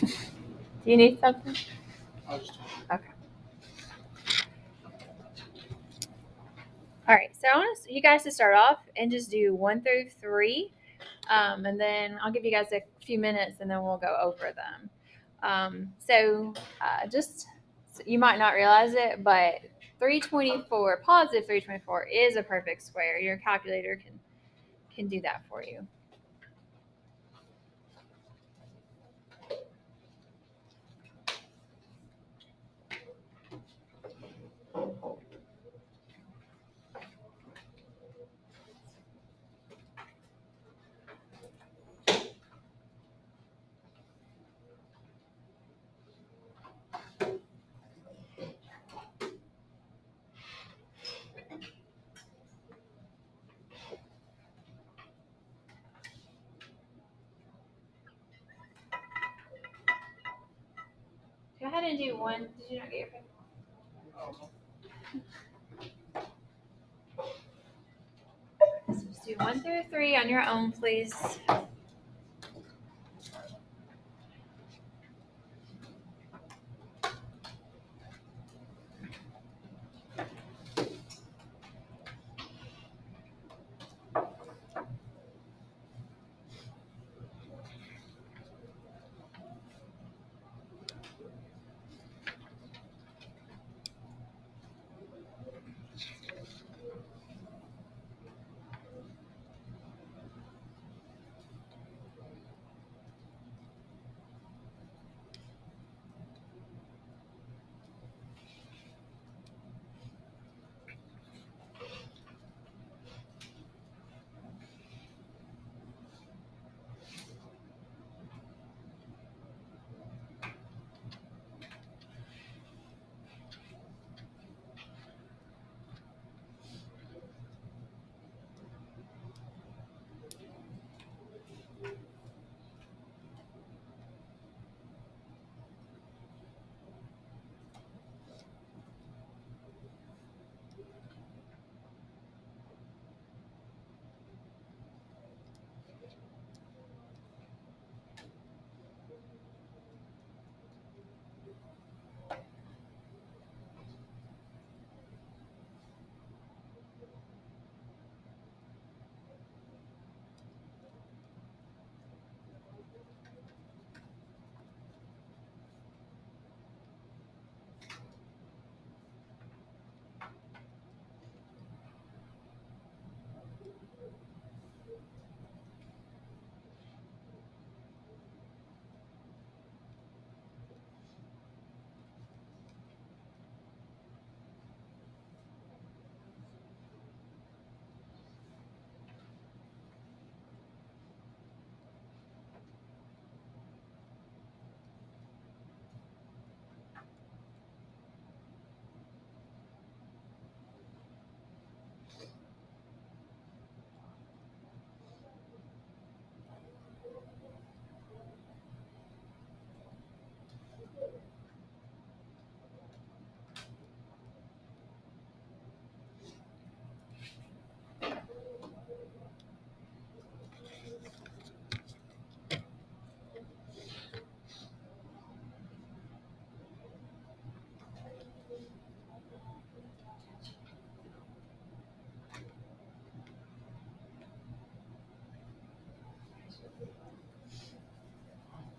Do you need something? Okay. All right. So I want you guys to start off and just do 1 through 3. And then I'll give you guys a few minutes and then we'll go over them. Just so you might not realize it, but 324, positive 324 is a perfect square. Your calculator can do that for you. Go ahead and do 1. Did you not get your paper? So just do 1 through 3 on your own, please.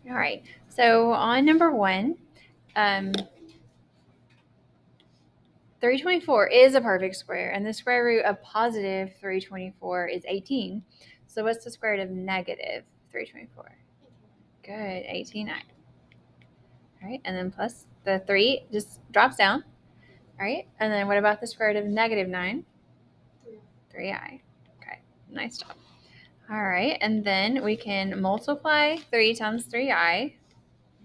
All right. So on number 1, 324 is a perfect square, and the square root of positive 324 is 18. So what's the square root of negative 324? Good, 18i. All right, and then plus the 3 just drops down. All right, and then what about the square root of negative 9? 3i. Okay, nice job. All right, and then we can multiply 3 times 3i,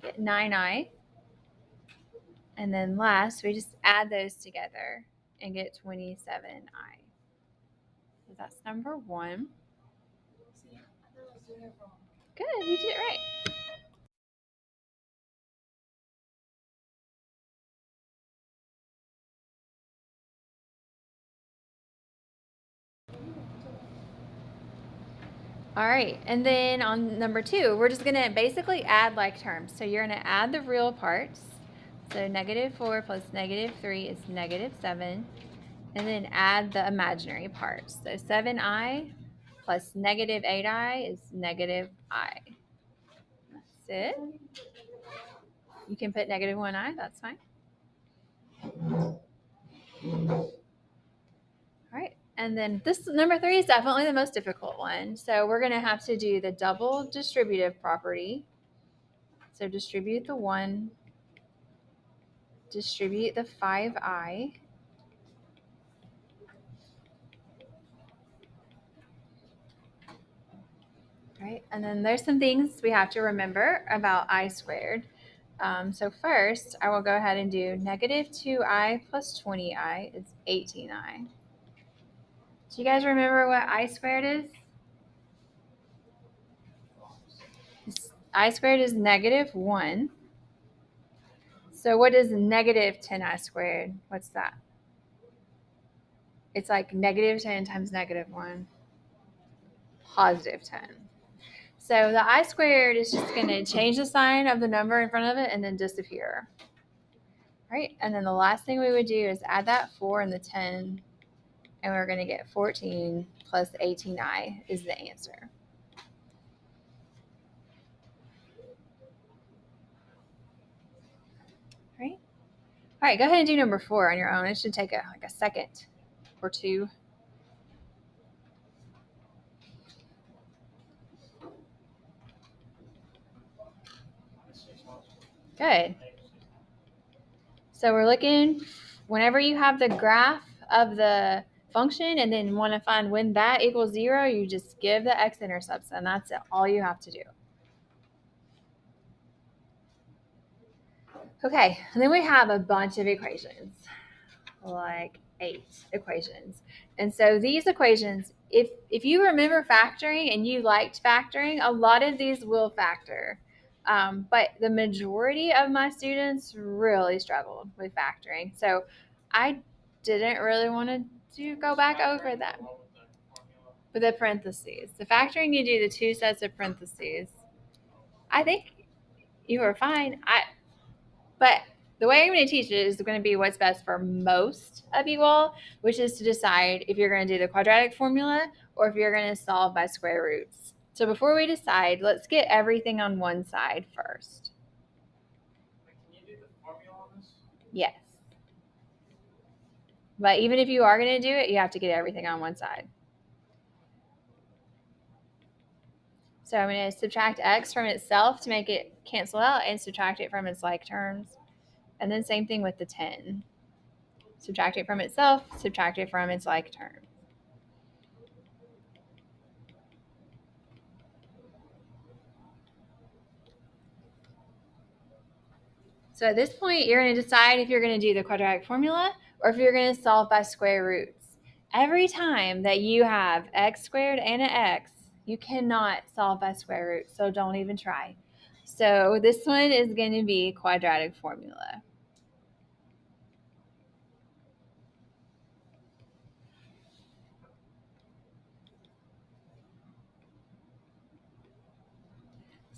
get 9i. And then last, we just add those together and get 27i. So that's number 1. Good, you did it right. All right, and then on number 2, we're just going to basically add like terms. So you're going to add the real parts. So -4 plus -3 is -7. And then add the imaginary parts. So 7i plus -8i is -I. That's it. You can put -1i, that's fine. All right, and then this number 3 is definitely the most difficult one. So we're going to have to do the double distributive property. So distribute the 1, distribute the 5i. Right, and then there's some things we have to remember about I squared. So first, I will go ahead and do -2i plus 20i is 18i. Do you guys remember what I squared is? I squared is -1. So what is -10i squared? What's that? It's like -10 times -1, +10. So the I squared is just going to change the sign of the number in front of it and then disappear. Right, and then the last thing we would do is add that 4 and the 10, and we're going to get 14 plus 18i is the answer. Right? All right, go ahead and do number 4 on your own. It should take like a second or two. Good. So we're looking, whenever you have the graph of the function and then want to find when that equals 0, you just give the x-intercepts, and that's all you have to do. Okay, and then we have a bunch of equations, like 8 equations. And so these equations, if you remember factoring and you liked factoring, a lot of these will factor. But the majority of my students really struggled with factoring. So I didn't really want to go back over that. With the parentheses. The factoring, you do the 2 sets of parentheses. I think you were fine. But the way I'm going to teach it is going to be what's best for most of you all, which is to decide if you're going to do the quadratic formula or if you're going to solve by square roots. So before we decide, let's get everything on one side first. Can you do the formula on this? Yes. But even if you are going to do it, you have to get everything on one side. So I'm going to subtract x from itself to make it cancel out and subtract it from its like terms. And then same thing with the 10. Subtract it from itself, subtract it from its like term. So at this point, you're going to decide if you're going to do the quadratic formula or if you're going to solve by square roots. Every time that you have x squared and an x, you cannot solve by square root, so don't even try. So this one is going to be quadratic formula.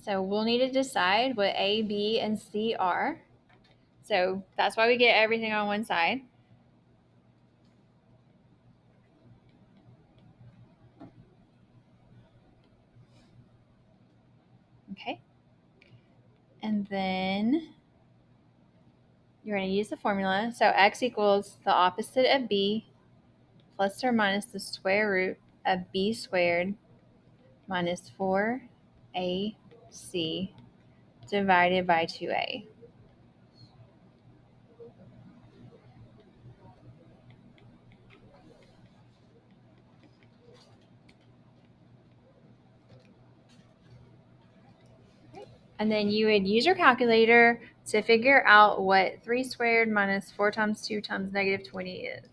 So we'll need to decide what A, B, and C are. So that's why we get everything on one side. Okay. And then you're going to use the formula. So x equals the opposite of b plus or minus the square root of b squared minus 4ac divided by 2a. And then you would use your calculator to figure out what 3 squared minus 4 times 2 times negative 20 is.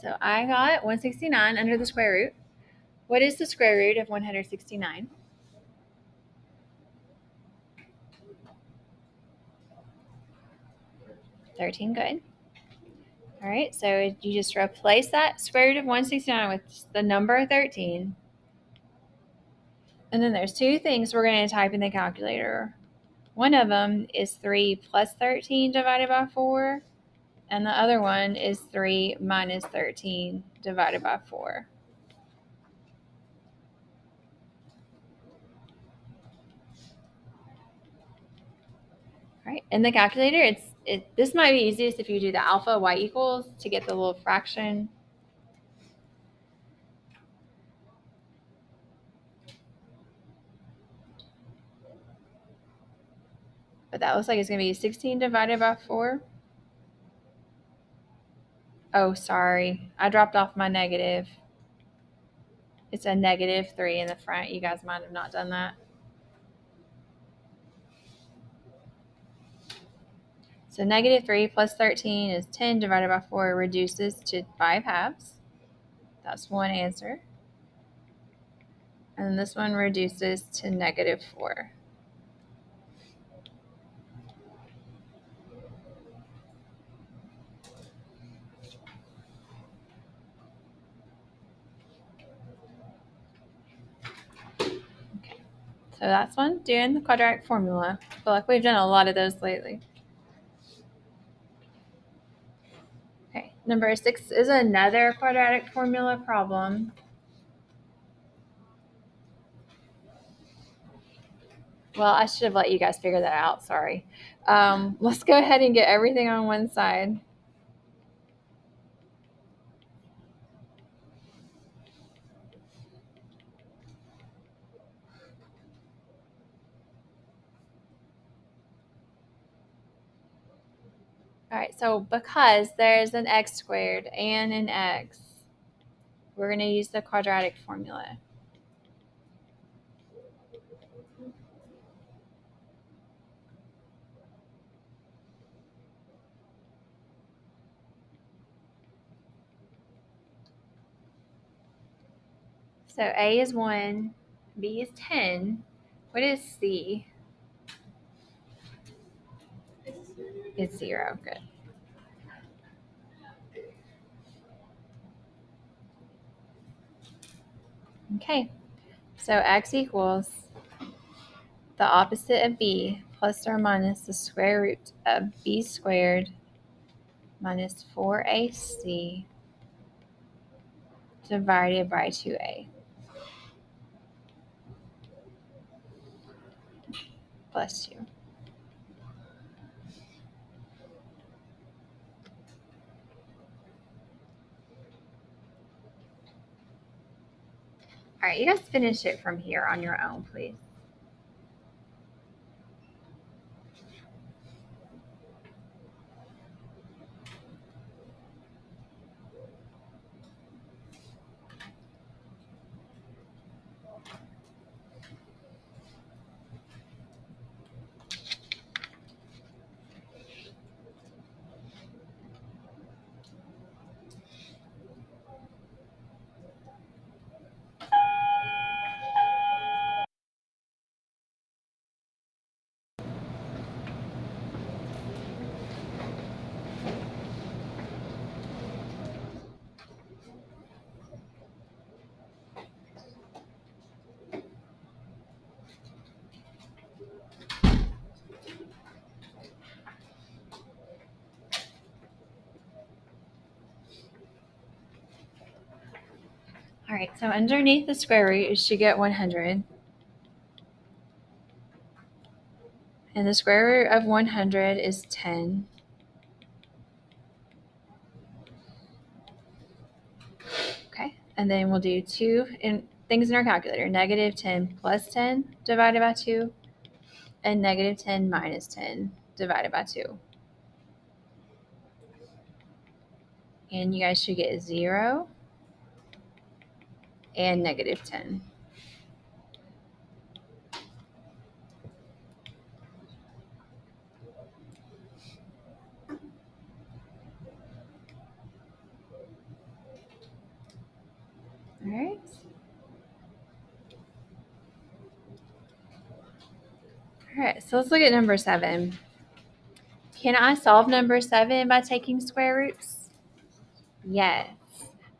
So I got 169 under the square root. What is the square root of 169? $13, good. All right, so you just replace that square root of 169 with the number 13. And then there's two things we're going to type in the calculator. One of them is 3 plus 13 divided by 4, and the other one is 3 minus 13 divided by 4. All right, in the calculator, this might be easiest if you do the alpha y equals to get the little fraction. But that looks like it's going to be 16 divided by 4. Oh, sorry. I dropped off my negative. It's a negative 3 in the front. You guys might have not done that. So negative 3 plus 13 is 10 divided by 4 reduces to 5 halves. That's one answer. And then this one reduces to negative 4. Okay, so that's one doing the quadratic formula. I feel like we've done a lot of those lately. Okay, number 6 is another quadratic formula problem. Well, I should have let you guys figure that out. Sorry. Let's go ahead and get everything on one side. All right, so because there's an x squared and an x, we're going to use the quadratic formula. So A is 1, B is 10. What is C? It's 0. Good. Okay, so x equals the opposite of b plus or minus the square root of b squared minus 4ac divided by 2a. Bless you. All right, you guys finish it from here on your own, please. All right, so underneath the square root, you should get 100. And the square root of 100 is 10. Okay, and then we'll do things in our calculator. Negative 10 plus 10 divided by 2, and negative 10 minus 10 divided by 2. And you guys should get 0 and negative 10. All right, so let's look at number 7. Can I solve number 7 by taking square roots? Yes.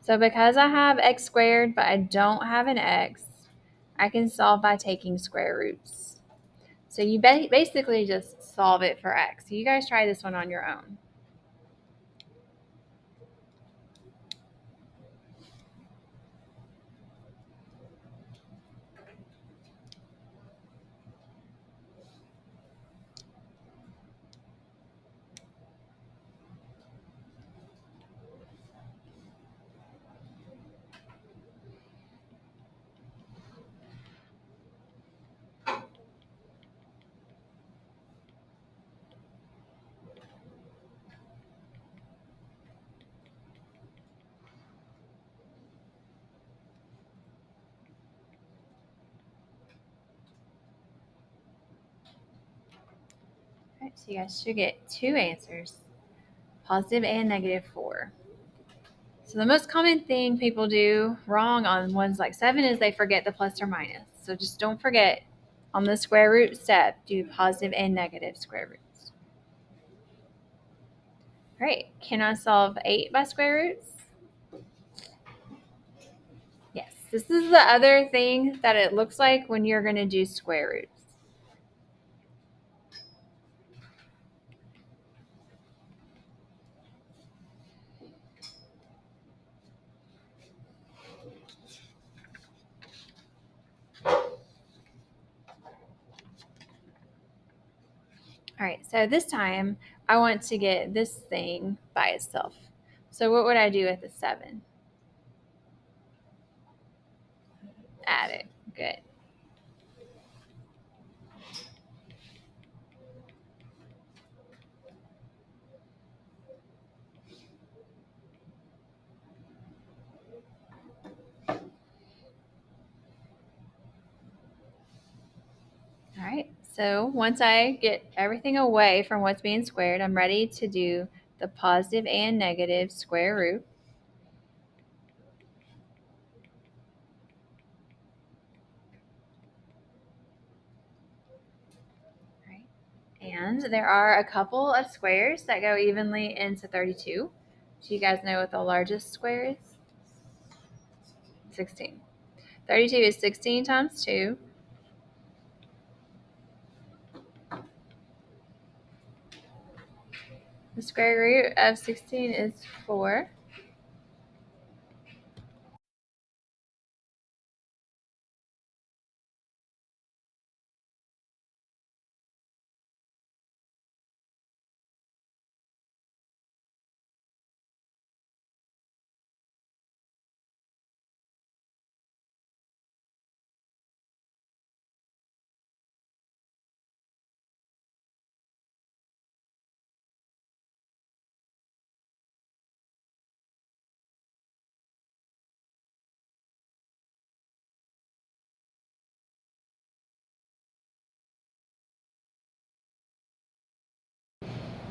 So because I have x squared, but I don't have an x, I can solve by taking square roots. So you basically just solve it for x. So you guys try this one on your own. All right, so you guys should get 2 answers, positive and negative 4. So the most common thing people do wrong on ones like 7 is they forget the plus or minus. So just don't forget, on the square root step, do positive and negative square roots. All right, can I solve 8 by square roots? Yes, this is the other thing that it looks like when you're going to do square roots. All right, so this time I want to get this thing by itself. So what would I do with the 7? Add it. Good. All right, so once I get everything away from what's being squared, I'm ready to do the positive and negative square root. All right. And there are a couple of squares that go evenly into 32. Do you guys know what the largest square is? 16. 32 is 16 times 2. The square root of 16 is 4.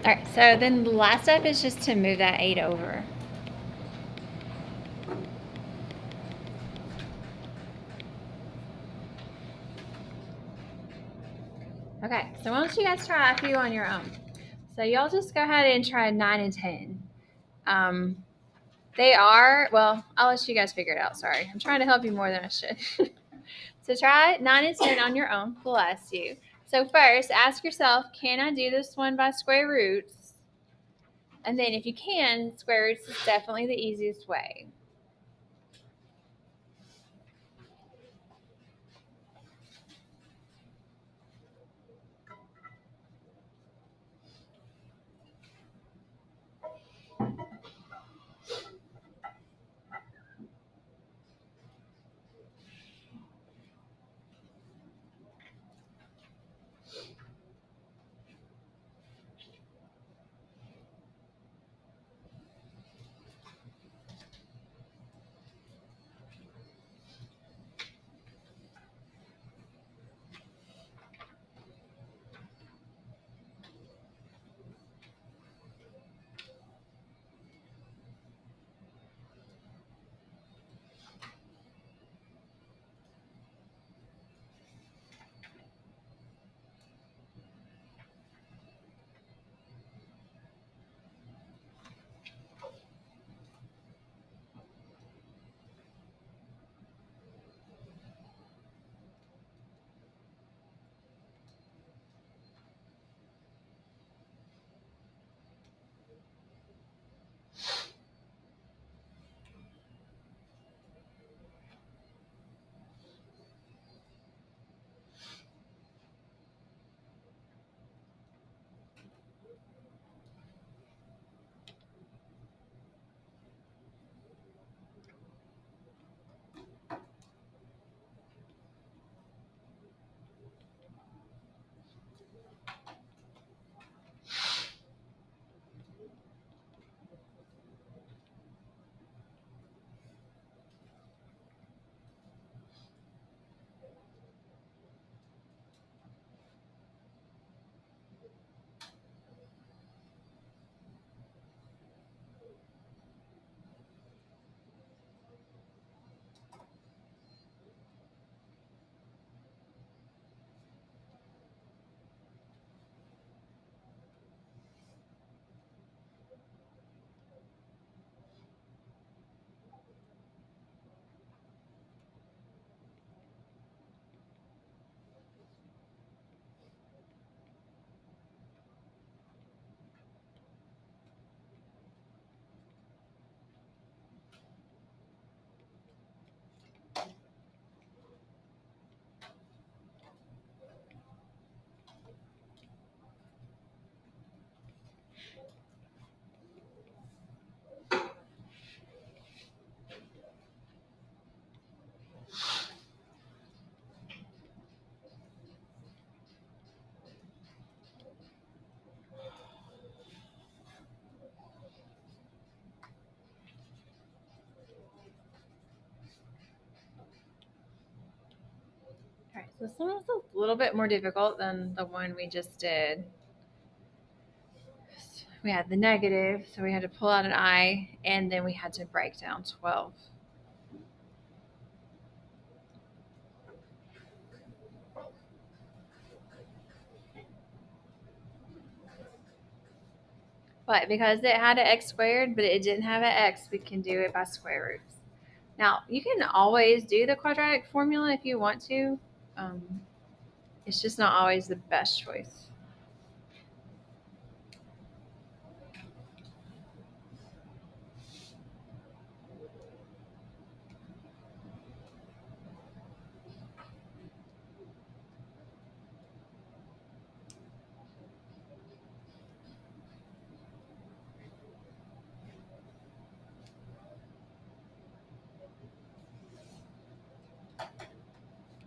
All right, so then the last step is just to move that 8 over. Okay, so why don't you guys try a few on your own? So y'all just go ahead and try 9 and 10. They are, well, I'll let you guys figure it out. Sorry, I'm trying to help you more than I should. So try 9 and 10 on your own. Bless you. So first, ask yourself, can I do this one by square roots? And then if you can, square roots is definitely the easiest way. This one was a little bit more difficult than the one we just did. We had the negative, so we had to pull out an I, and then we had to break down 12. But because it had an x squared, but it didn't have an x, we can do it by square roots. Now, you can always do the quadratic formula if you want to. It's just not always the best choice.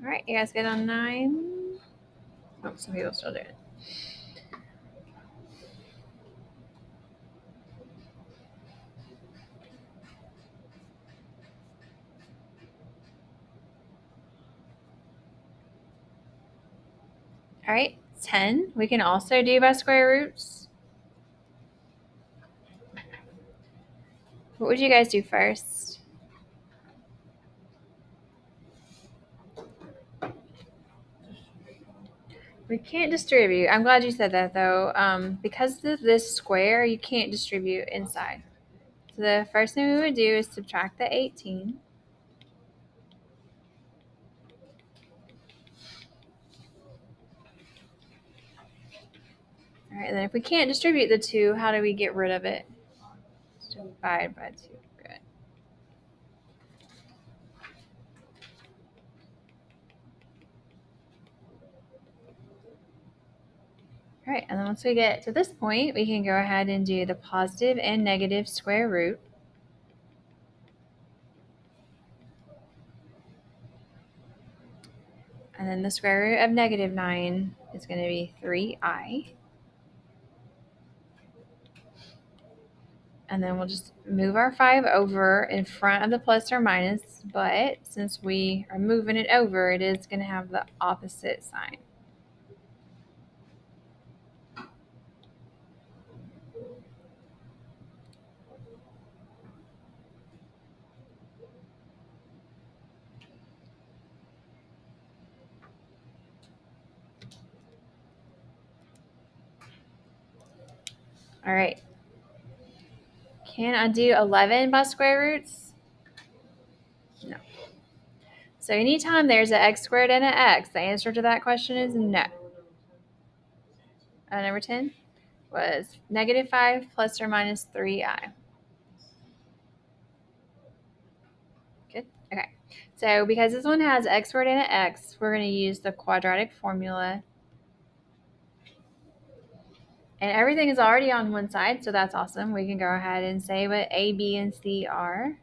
All right, you guys good on 9? Oh, some people still do it. All right, 10. We can also do by square roots. What would you guys do first? We can't distribute. I'm glad you said that, though. Because of this square, you can't distribute inside. So the first thing we would do is subtract the 18. All right, and then if we can't distribute the 2, how do we get rid of it? Divide by 2. Good. All right, and then once we get to this point, we can go ahead and do the positive and negative square root. And then the square root of negative 9 is going to be 3i. And then we'll just move our 5 over in front of the plus or minus, but since we are moving it over, it is going to have the opposite sign. All right. Can I do 11 by square roots? No. So anytime there's an x squared and an x, the answer to that question is no. Number 10 was negative 5 plus or minus 3i. Good. Okay. So because this one has x squared and an x, we're going to use the quadratic formula. And everything is already on one side, so that's awesome. We can go ahead and say what a, b, and c are.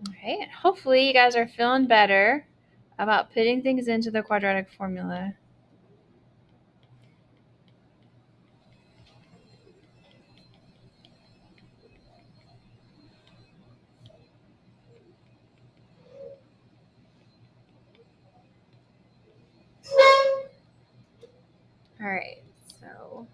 Okay, and hopefully you guys are feeling better about putting things into the quadratic formula. All right, so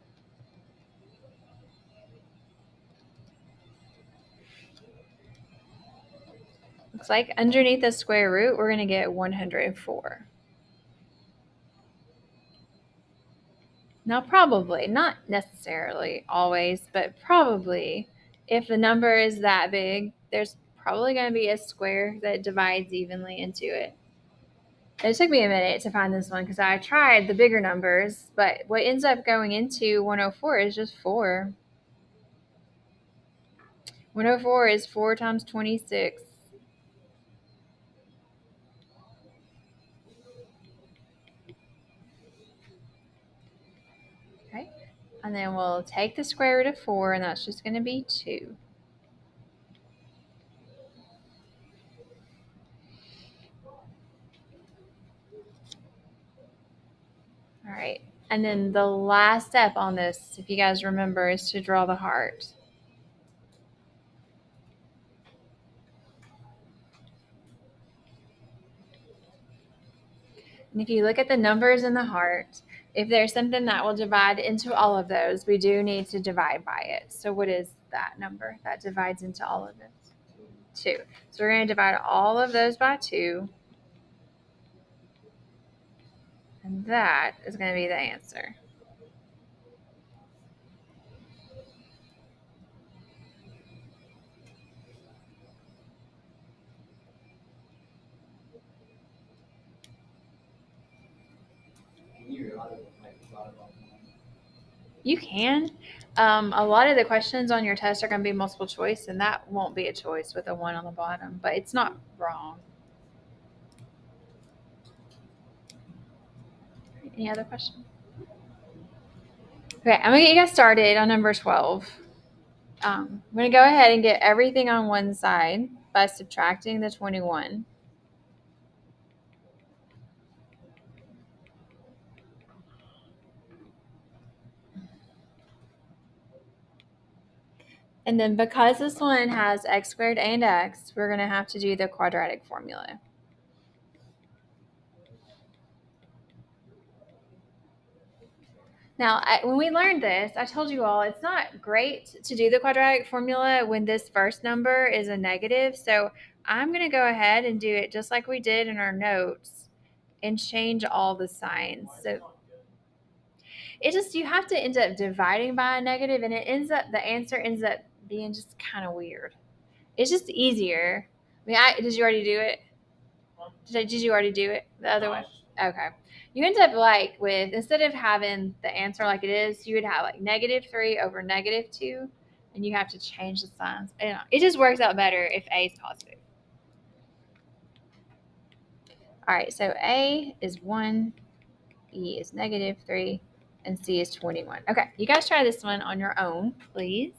looks like underneath the square root, we're going to get 104. Now, probably, not necessarily always, but probably, if the number is that big, there's probably going to be a square that divides evenly into it. It took me a minute to find this one because I tried the bigger numbers, but what ends up going into 104 is just 4. 104 is 4 times 26. Okay, and then we'll take the square root of 4, and that's just going to be 2. All right, and then the last step on this, if you guys remember, is to draw the heart. And if you look at the numbers in the heart, if there's something that will divide into all of those, we do need to divide by it. So what is that number that divides into all of it? 2. So we're going to divide all of those by 2. And that is going to be the answer. You can. A lot of the questions on your test are going to be multiple choice, and that won't be a choice with a 1 on the bottom, but it's not wrong. Any other questions? Okay, I'm going to get you guys started on number 12. I'm going to go ahead and get everything on one side by subtracting the 21. And then because this one has x squared and x, we're going to have to do the quadratic formula. Now, when we learned this, I told you all it's not great to do the quadratic formula when this first number is a negative. So I'm going to go ahead and do it just like we did in our notes and change all the signs. So it just, you have to end up dividing by a negative, and the answer ends up being just kind of weird. It's just easier. I mean, did you already do it? Did you already do it the other way? Okay. You end up like with, instead of having the answer like it is, you would have like -3 over -2, and you have to change the signs. It just works out better if A is positive. All right, so A is 1, B is -3, and C is 21. Okay, you guys try this one on your own, please.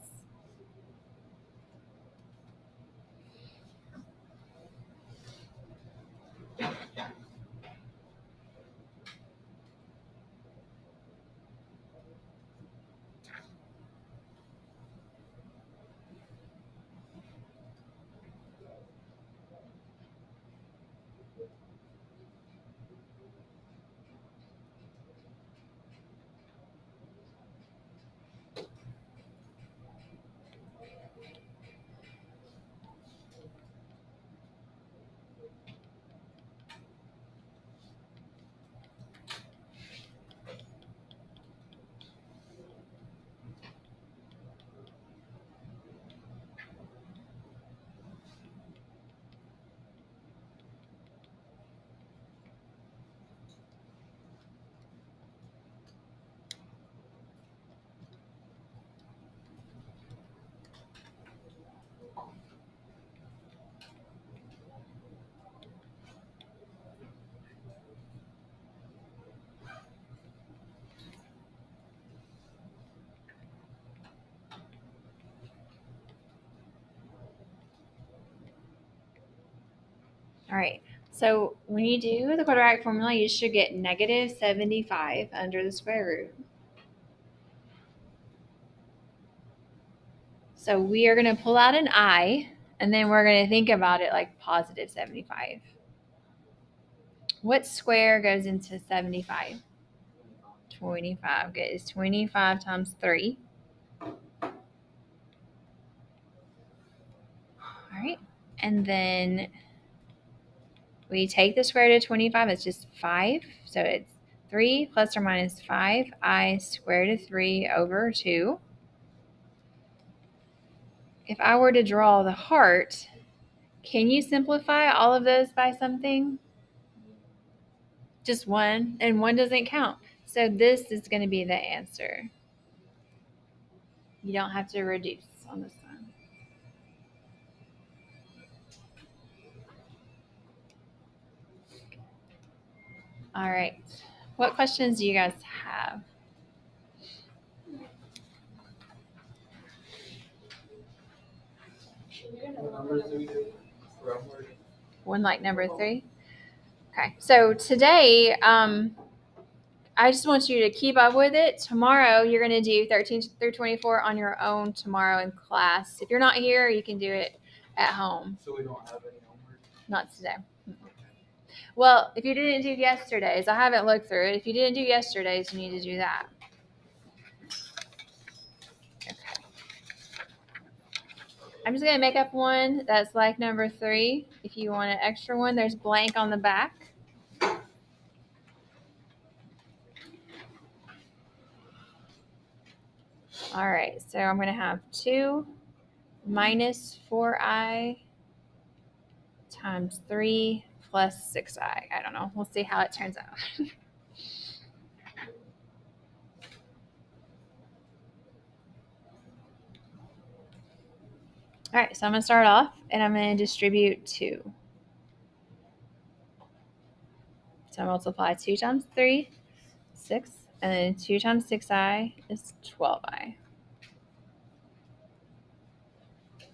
All right, so when you do the quadratic formula, you should get -75 under the square root. So we are going to pull out an I, and then we're going to think about it like +75. What square goes into 75? 25. Good. It's 25 times 3. All right. And then we take the square root of 25. It's just 5. So it's 3 plus or minus 5i squared of 3 over 2. If I were to draw the heart, can you simplify all of those by something? Just 1, and 1 doesn't count. So this is going to be the answer. You don't have to reduce on this one. All right. What questions do you guys have? One like number 3? Okay. So today, I just want you to keep up with it. Tomorrow, you're going to do 13 through 24 on your own tomorrow in class. If you're not here, you can do it at home. So we don't have any homework? Not today. Well, if you didn't do yesterday's, I haven't looked through it. If you didn't do yesterday's, you need to do that. Okay. I'm just going to make up one that's like number 3. If you want an extra one, there's blank on the back. All right, so I'm going to have 2 minus 4i times 3 plus 6i. I don't know. We'll see how it turns out. All right, so I'm going to start off, and I'm going to distribute 2. So I multiply 2 times 3, 6, and then 2 times 6i is 12i.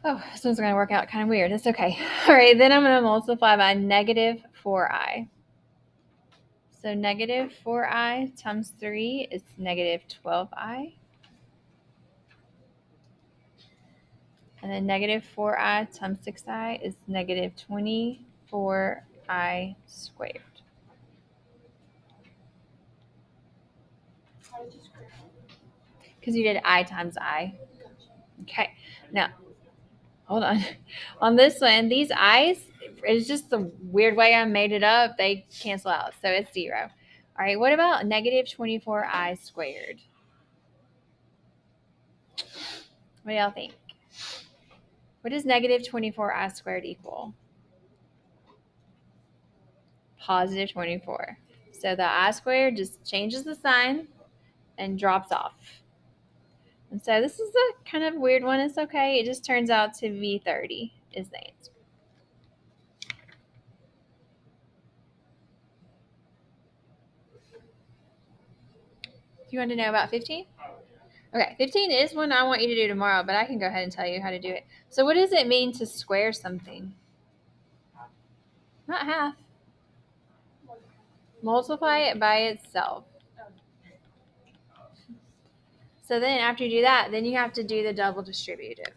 Oh, this one's going to work out kind of weird. It's okay. All right, then I'm going to multiply by negative 4i. So negative 4i times 3 is negative 12i. And then negative 4i times 6i is negative 24i squared. How did you square? Because you did I times I. Okay, now, hold on. On this one, these i's, it's just the weird way I made it up. They cancel out, so it's 0. All right, what about negative 24i squared? What do y'all think? What does negative 24i squared equal? Positive 24. So the I squared just changes the sign and drops off. And so this is a kind of weird one. It's okay. It just turns out to be 30 is the answer. Do you want to know about 15? Okay, 15 is one I want you to do tomorrow, but I can go ahead and tell you how to do it. So what does it mean to square something? Not half. Multiply it by itself. So then after you do that, then you have to do the double distributive.